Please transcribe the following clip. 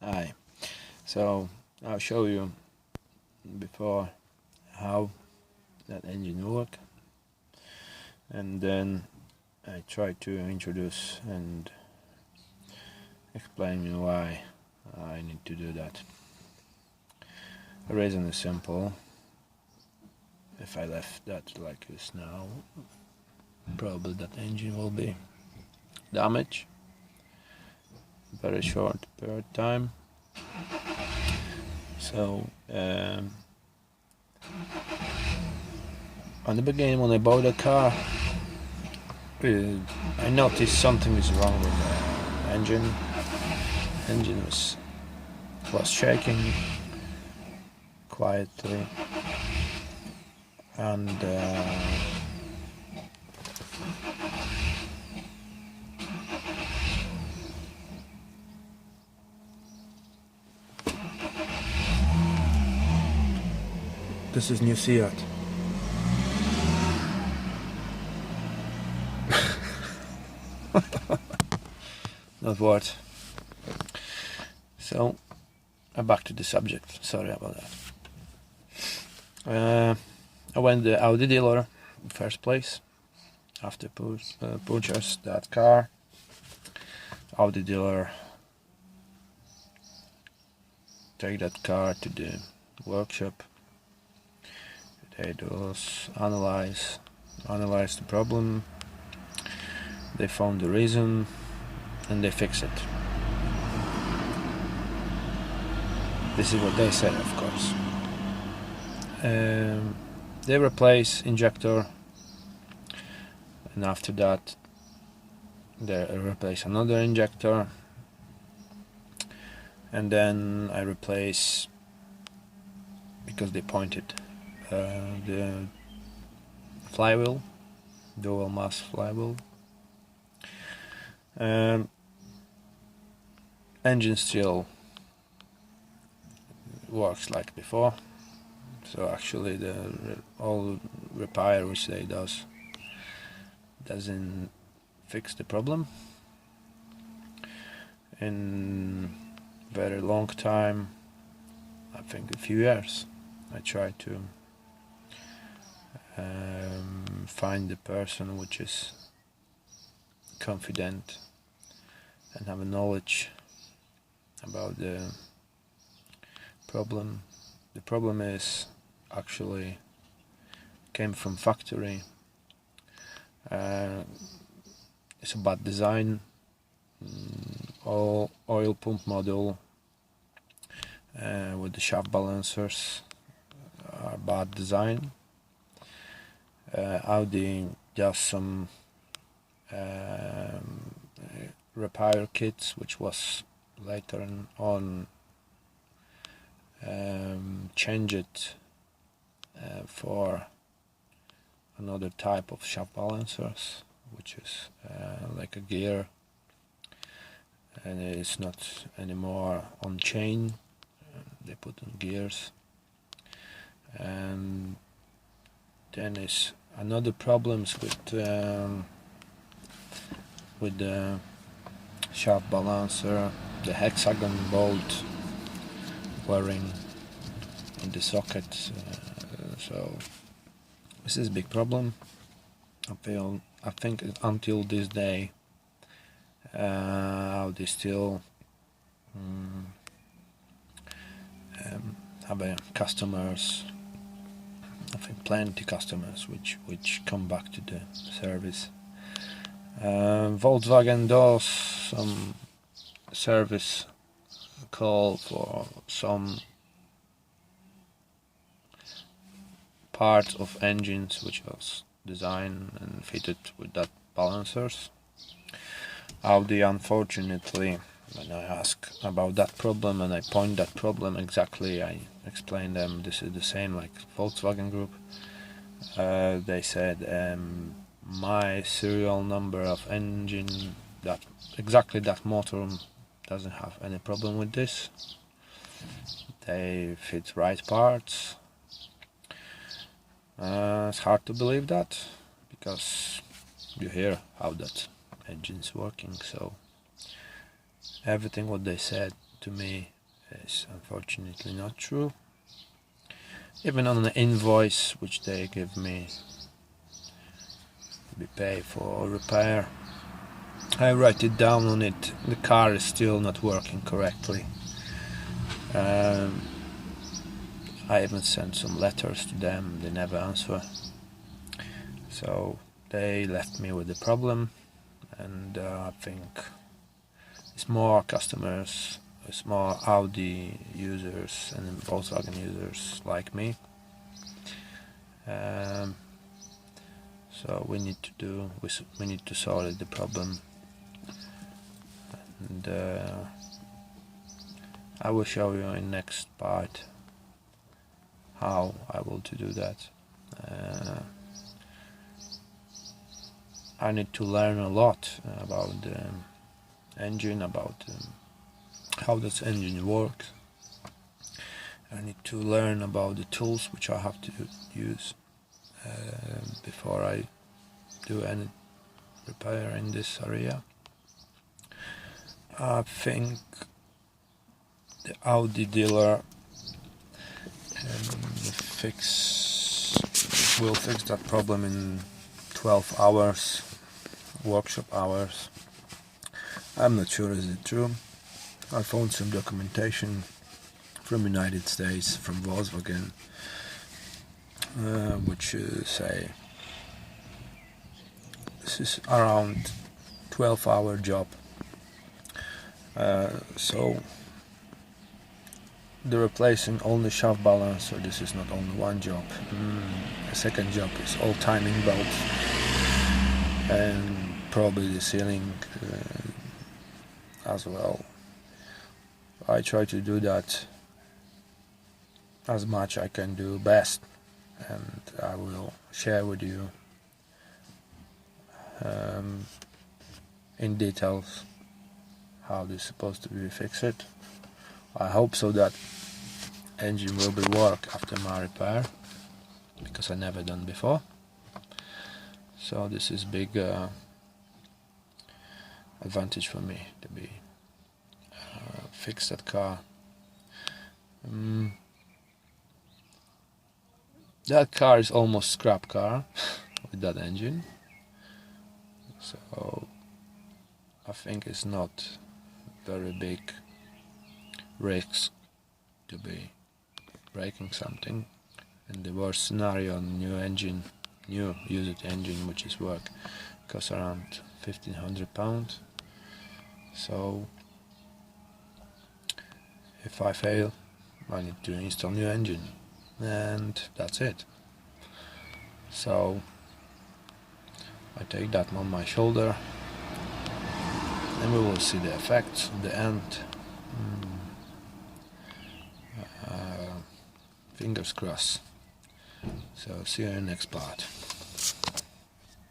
Hi, so I'll show you before how that engine works, and then I try to introduce and explain you why I need to do that. The reason is simple. If I left that like this now, probably that engine will be damaged very short period of time. So on the beginning, when I bought the car, I noticed something is wrong with the engine. Engine was shaking quietly, and this is new Seat. Not what. So, back to the subject. Sorry about that. I went to the Audi dealer in first place after purchase that car. Audi dealer take that car to the workshop. They do analyze the problem. They found the reason and they fix it. This is what they said, of course. They replace injector, and after that they replace another injector, and then I replace, because they pointed, the flywheel, dual mass flywheel. Engine still works like before, so actually all repair which they doesn't fix the problem. In very long time, I think a few years, I tried to find the person which is confident and have a knowledge about the problem. The problem is actually came from factory. It's a bad design. All oil pump module with the shaft balancers are bad design. Audi does some repair kits, which was later on change it for another type of shaft balancers, which is like a gear, and it's not anymore on chain. They put on gears, and then is another problems with the shaft balancer, the hexagon bolt wearing in the socket. So this is a big problem. I think until this day, Audi still have customers. I think plenty customers which come back to the service. Volkswagen does some service call for some parts of engines which was designed and fitted with that balancers. Audi, unfortunately, when I ask about that problem and I point that problem exactly, I explain them this is the same like Volkswagen Group. They said my serial number of engine, that exactly that motor doesn't have any problem with this. They fit right parts. It's hard to believe that, because you hear how that engine's working. So everything what they said to me is unfortunately not true. Even on the invoice which they give me to be paid for repair, I write it down on it. The car is still not working correctly. I even sent some letters to them, they never answer. So they left me with the problem, and I think it's more customers, it's more Audi users and Volkswagen users like me. So we need to solve the problem, and I will show you in next part how I will to do that. I need to learn a lot about the engine, about how this engine works. I need to learn about the tools which I have to use before I do any repair in this area. I think the Audi dealer will fix that problem in 12 hours, workshop hours. I'm not sure is it true. I found some documentation from United States, from Volkswagen, which say this is around 12-hour job. So the replacing only shaft balancer, this is not only one job. The second job is all timing belts and probably the sealing as well. I try to do that as much I can do best, and I will share with you in details how this is supposed to be fixed. I hope so that engine will be work after my repair, because I never done before. So this is big advantage for me to be fix that car. That car is almost scrap car with that engine, so I think it's not very big risk to be breaking something. And the worst scenario on new used engine which is work costs around £1,500. So if I fail, I need to install new engine, and that's it. So I take that on my shoulder, and we will see the effects at the end. Fingers crossed. So see you in the next part.